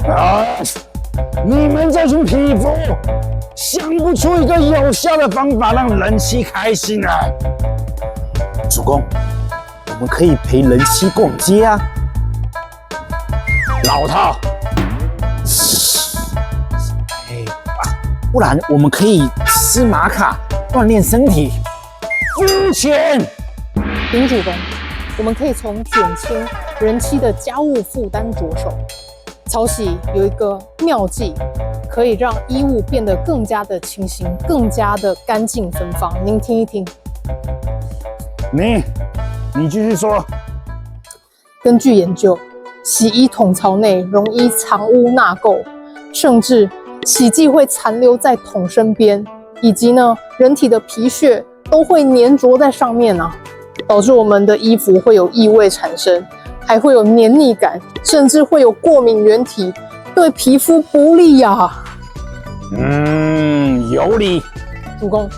啊！你们这群匹夫，想不出一个有效的方法让人妻开心啊！主公，我们可以陪人妻逛街啊。老套，不然我们可以吃玛卡锻炼身体。肤浅。丁主公，我们可以从减轻人妻的家务负担着手。曹玺有一个妙计，可以让衣物变得更加的清新，更加的干净芬芳。您听一听。你继续说。根据研究，洗衣桶槽内容易藏污纳垢，甚至洗剂会残留在桶身边，以及呢，人体的皮屑都会粘着在上面啊，导致我们的衣服会有异味产生，还会有黏腻感，甚至会有过敏原体，对皮肤不利呀。有理。主公，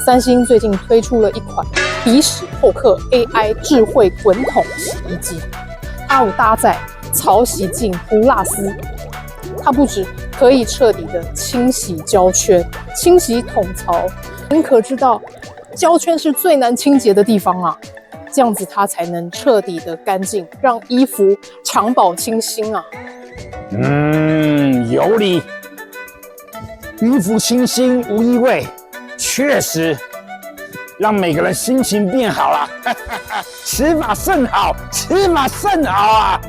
三星最近推出了一款鼻屎后克 AI 智慧滚筒洗衣机，它有搭载槽洗净+，它不止可以彻底的清洗胶圈、清洗桶槽，您可知道胶圈是最难清洁的地方啊，这样子它才能彻底的干净，让衣服长保清新啊。有理。衣服清新无异味，确实让每个人心情变好了。此法甚好，此法甚好啊！